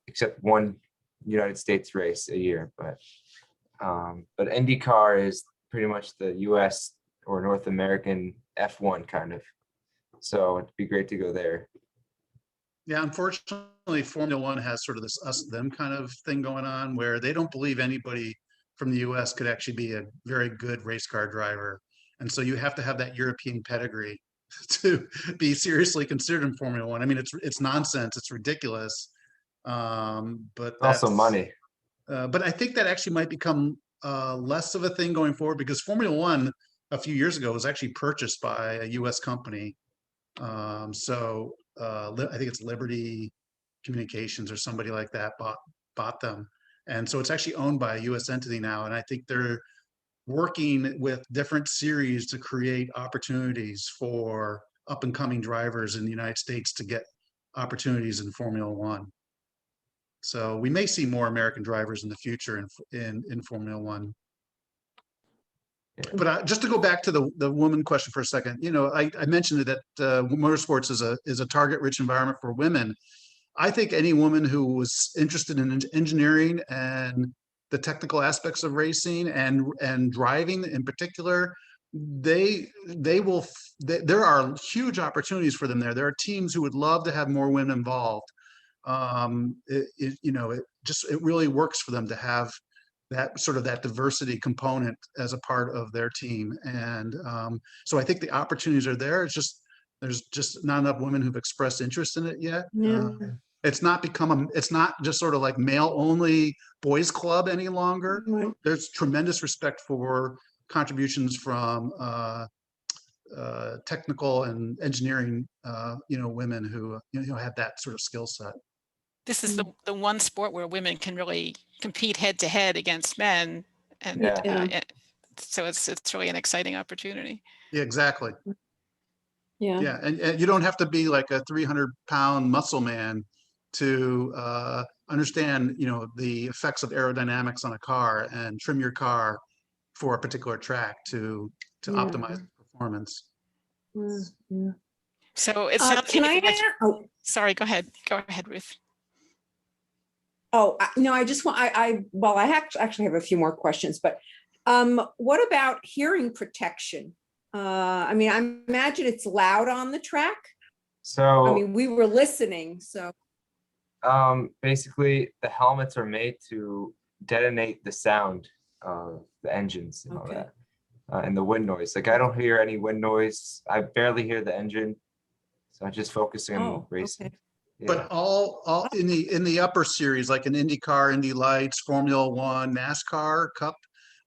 except one United States race a year. But IndyCar is pretty much the US or North American F1 kind of. So it'd be great to go there. Yeah, unfortunately, Formula One has sort of this us-them kind of thing going on where they don't believe anybody from the US could actually be a very good race car driver. And so you have to have that European pedigree to be seriously considered in Formula One. I mean, it's nonsense. It's ridiculous. But Also money. But I think that actually might become less of a thing going forward, because Formula One a few years ago was actually purchased by a US company. I think it's Liberty Communications or somebody like that bought them. And so it's actually owned by a US entity now. And I think they're working with different series to create opportunities for up and coming drivers in the United States to get opportunities in Formula One. So we may see more American drivers in the future in Formula One. But just to go back to the woman question for a second, I mentioned that motorsports is a target-rich environment for women. I think any woman who was interested in engineering and the technical aspects of racing and driving in particular, there are huge opportunities for them there. There are teams who would love to have more women involved. It really works for them to have that sort of that diversity component as a part of their team. And so I think the opportunities are there. It's just, there's just not enough women who've expressed interest in it yet. Yeah. It's not it's not just sort of like male only boys club any longer. Right. There's tremendous respect for contributions from technical and engineering, women who, have that sort of skill set. This is the one sport where women can really compete head to head against men. And Yeah. Yeah. so it's really an exciting opportunity. Yeah, exactly. Yeah. Yeah, and you don't have to be like a 300-pound muscle man to understand, the effects of aerodynamics on a car and trim your car for a particular track to Yeah. optimize performance. Yeah. So it sounds Can like I it's much- ask? sorry, go ahead, Ruth. No, I just want, well, I actually have a few more questions, but what about hearing protection? I mean, I imagine it's loud on the track. I So mean, we were listening, so. basically the helmets are made to detonate the sound of the engines and all Okay. that. And the wind noise. Like I don't hear any wind noise. I barely hear the engine. So I'm just focusing on Oh, racing. okay. Yeah. But all in the upper series, like in IndyCar, Indy Lights, Formula One, NASCAR Cup,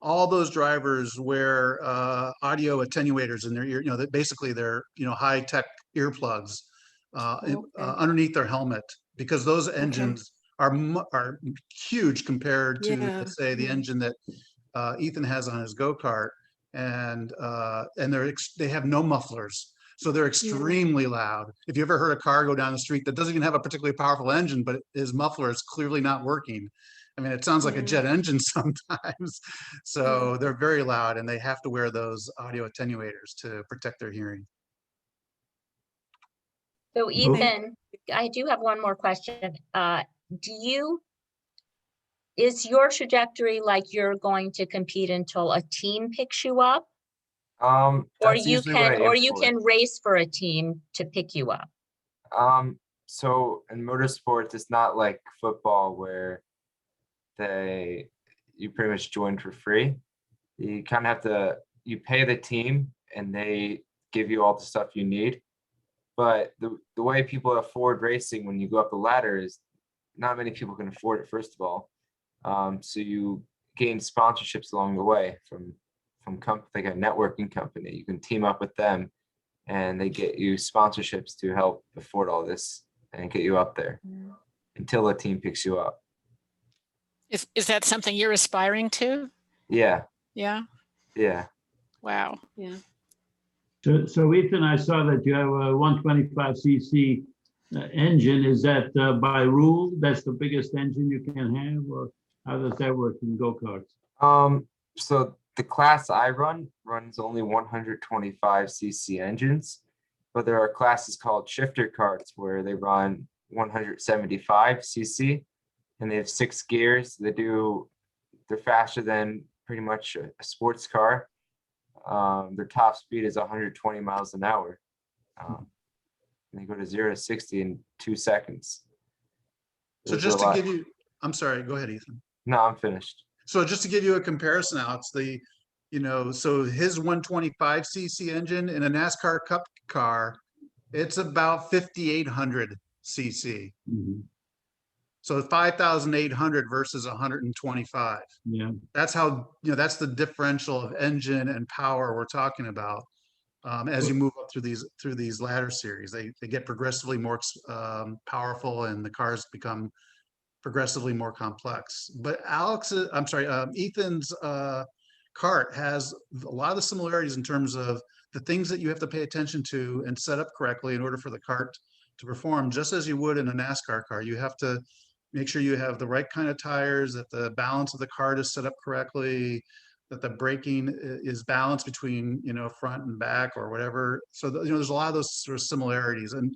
all those drivers wear audio attenuators in their ear. That basically they're high tech earplugs Okay. underneath their helmet, because those engines are huge compared to, Yeah. let's say, the engine that Ethan has on his go-kart, and they have no mufflers. So they're extremely loud. If you ever heard a car go down the street that doesn't even have a particularly powerful engine, but his muffler is clearly not working. I mean, it sounds like a jet engine sometimes. So they're very loud, and they have to wear those audio attenuators to protect their hearing. So Ethan, I do have one more question. Is your trajectory like you're going to compete until a team picks you up? Or That's you usually what I aim for. can race for a team to pick you up? So in motorsports, it's not like football where you pretty much join for free. You kind of you pay the team and they give you all the stuff you need. But the way people afford racing when you go up the ladder is not many people can afford it, first of all. So you gain sponsorships along the way from like a networking company. You can team up with them and they get you sponsorships to help afford all this and get you up there until a team picks you up. Is that something you're aspiring to? Yeah. Yeah. Yeah. Wow. Yeah. So Ethan, I saw that you have a 125cc engine. Is that by rule? That's the biggest engine you can have, or how does that work in go-karts? So the class I runs only 125cc engines, but there are classes called shifter karts where they run 175cc, and they have 6 gears. They're faster than pretty much a sports car. Their top speed is 120 miles an hour. And they go to 0 to 60 in 2 seconds. So just to give you, I'm sorry, go ahead, Ethan. No, I'm finished. So just to give you a comparison, Alex, so his 125cc engine in a NASCAR Cup car, it's about 5,800 cc. So 5,800 versus 125. Yeah. That's how, that's the differential of engine and power we're talking about. As you move up through these ladder series, they get progressively more powerful, and the cars become progressively more complex. But Ethan's kart has a lot of the similarities in terms of the things that you have to pay attention to and set up correctly in order for the kart to perform, just as you would in a NASCAR car. You have to make sure you have the right kind of tires, that the balance of the kart is set up correctly, that the braking is balanced between, front and back or whatever. So, there's a lot of those sort of similarities, and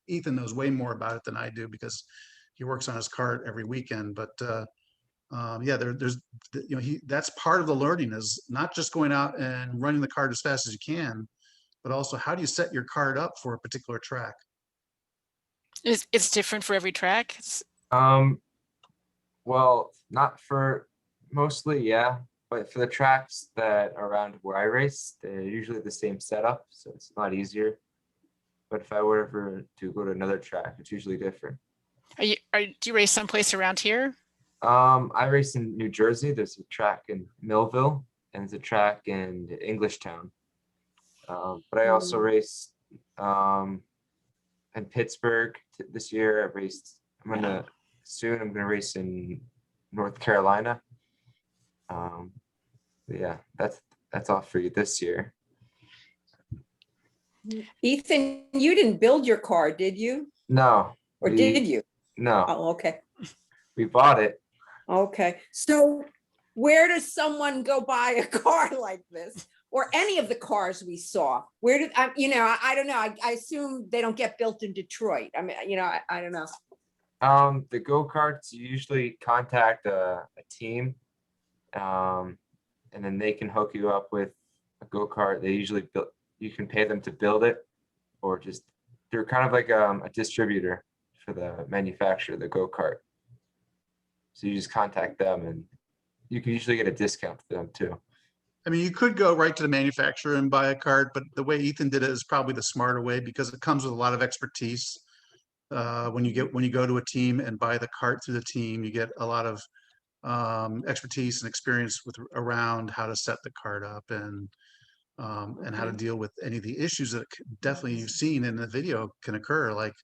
Ethan knows way more about it than I do because he works on his kart every weekend. But yeah, there's that's part of the learning, is not just going out and running the kart as fast as you can, but also how do you set your kart up for a particular track. It's different for every track. Well, not for mostly, yeah, but for the tracks that are around where I race, they're usually the same setup, so it's a lot easier. But if I were ever to go to another track, it's usually different. Do you race someplace around here? I race in New Jersey. There's a track in Millville and there's a track in Englishtown. But I also race in Pittsburgh this year. I'm gonna race in North Carolina. But yeah, that's all for you this year. Ethan, you didn't build your car, did you? No. Or did you? No. Oh, okay. We bought it. Okay. So where does someone go buy a car like this? Or any of the cars we saw? Where did, I don't know. I assume they don't get built in Detroit. I mean, I don't know. The go-karts, you usually contact a team, and then they can hook you up with a go-kart. They usually you can pay them to build it, or just, they're kind of like a distributor for the manufacturer, the go-kart. So you just contact them and you can usually get a discount for them too. I mean, you could go right to the manufacturer and buy a cart, but the way Ethan did it is probably the smarter way because it comes with a lot of expertise. When you go to a team and buy the cart through the team, you get a lot of expertise and experience around how to set the cart up and how to deal with any of the issues that definitely you've seen in the video can occur. Like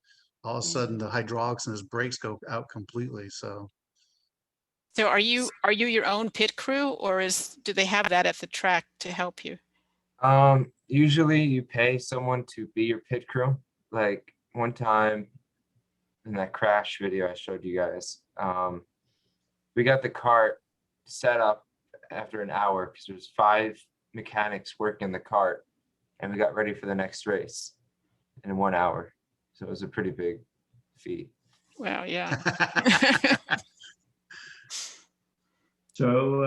all of a sudden the hydraulics and his brakes go out completely. So are you your own pit crew, or do they have that at the track to help you? Usually you pay someone to be your pit crew. Like one time in that crash video I showed you guys, we got the cart set up after an hour because there's 5 mechanics working the cart, and we got ready for the next race in 1 hour. So it was a pretty big feat. Wow, yeah. So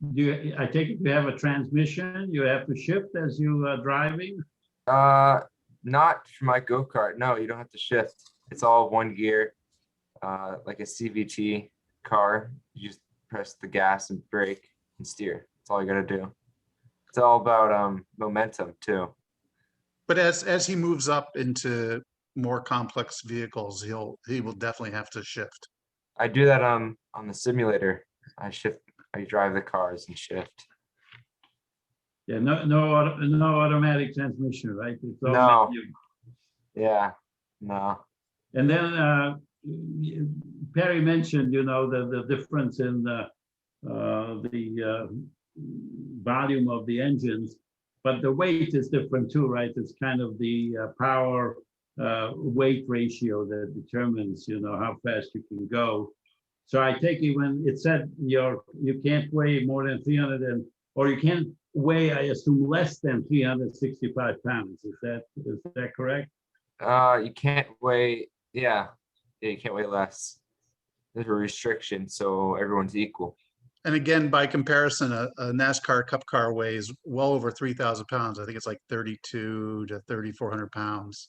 I take it you have a transmission you have to shift as you are driving? Not for my go-kart. No, you don't have to shift. It's all one gear, like a CVT car. You just press the gas and brake and steer. That's all you gotta do. It's all about momentum too. but as he moves up into more complex vehicles, he will definitely have to shift. I do that on the simulator. I drive the cars and shift. Yeah, no automatic transmission, right? It's all No. manual. Yeah, no. And then Perry mentioned, the difference in the volume of the engines, but the weight is different too, right? It's kind of the power weight ratio that determines, how fast you can go. So I take it when it said you can't weigh more than 300 or you can't weigh, I assume, less than 365 pounds. Is that correct? You can't weigh, yeah, you can't weigh less. There's a restriction, so everyone's equal. And again, by comparison, a NASCAR Cup car weighs well over 3,000 pounds. I think it's like 32 to 3,400 pounds.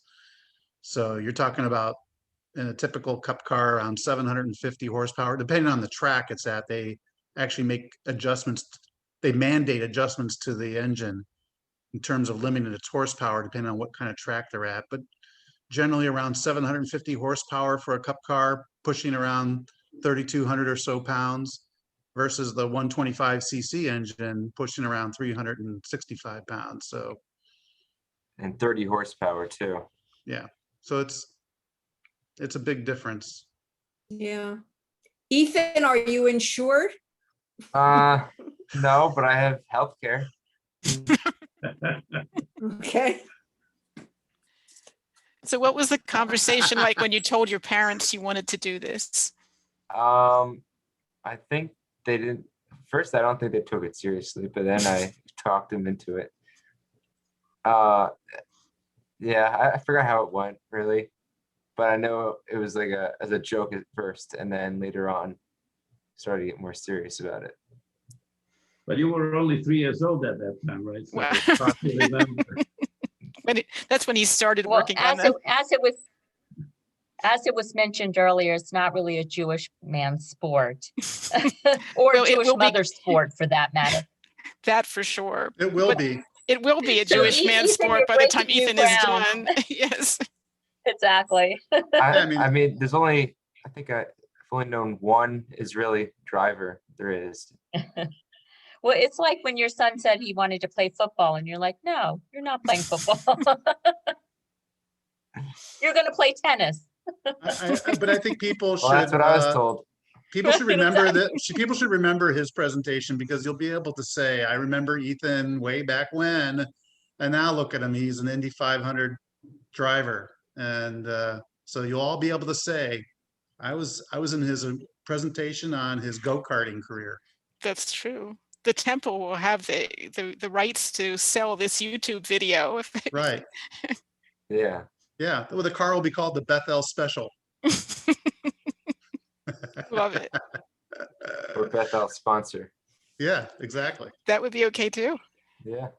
So you're talking about in a typical Cup car around 750 horsepower, depending on the track it's at. They actually make adjustments. They mandate adjustments to the engine in terms of limiting its horsepower, depending on what kind of track they're at. But generally around 750 horsepower for a Cup car, pushing around 3,200 or so pounds, versus the 125cc engine pushing around 365 pounds. So, and 30 horsepower too. Yeah, so it's a big difference. Yeah. Ethan, are you insured? No, but I have healthcare. Okay. So what was the conversation like when you told your parents you wanted to do this? I think they didn't. First, I don't think they took it seriously, but then I talked them into it. Yeah, I forgot how it went really, but I know it was like as a joke at first, and then later on started to get more serious about it. But you were only 3 years old at that time, right? So it's hard to remember. That's when he started Well, working on that. as it was mentioned earlier, it's not really a Jewish man's sport or Well, a Jewish mother's sport for that matter. That for sure. It will be. It will be a So Jewish man's Ethan, sport you're by the time breaking new Ethan is ground. done. Yes. Exactly. I mean, there's only, I think I've only known one Israeli driver there is. Well, it's like when your son said he wanted to play football and you're like, no, you're not playing football. You're going to play tennis. But I think people Well, that's should, what I was told. people should Right, remember that, exactly. people should remember his presentation, because you'll be able to say, I remember Ethan way back when, and now look at him, he's an Indy 500 driver. And so you'll all be able to say, I was in his presentation on his go-karting career. That's true. The temple will have the rights to sell this YouTube video. Right. Yeah. Yeah. Well, the car will be called the Bethel Special. Love it. Or Bethel sponsor. Yeah, exactly. That would be okay too. Yeah.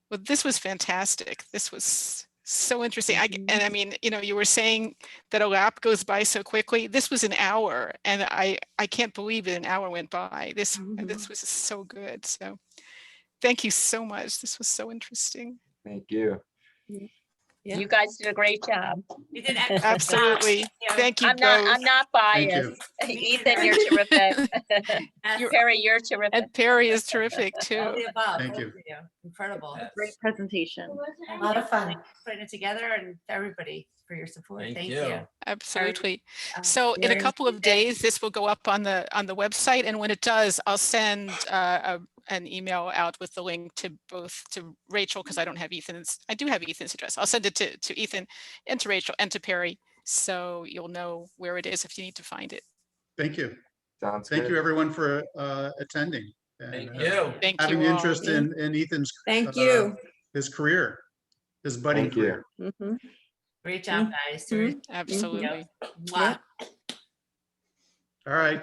Well, this was fantastic. This was so interesting. And I mean, you know, you were saying that a lap goes by so quickly. This was an hour, and I can't believe an hour went by. This was so good. So thank you so much. This was so interesting. Thank you. Yeah. You guys did a great job. You did excellent. Absolutely. Thank you I'm both. not Thank you. biased. Ethan, you're terrific. Perry, you're terrific. And Perry is terrific All too. the above. Thank you. Incredible. Great presentation. A lot of fun putting it together, and everybody for your support. Thank you. Absolutely. So in a very couple of days, this will go up on the website, and when it does, I'll send an email out with the link to Rachel, because I don't have Ethan's. I do have Ethan's address. I'll send it to Ethan and to Rachel and to Perry, so you'll know where it is if you need to find it. Thank you. Sounds Thank good. you, everyone, for attending. And, Thank Thank having you all. interest in Ethan's Thank you. his career, his budding Thank you. career. Mhm. Great job, guys. Mhm. Absolutely. Mwah. All right.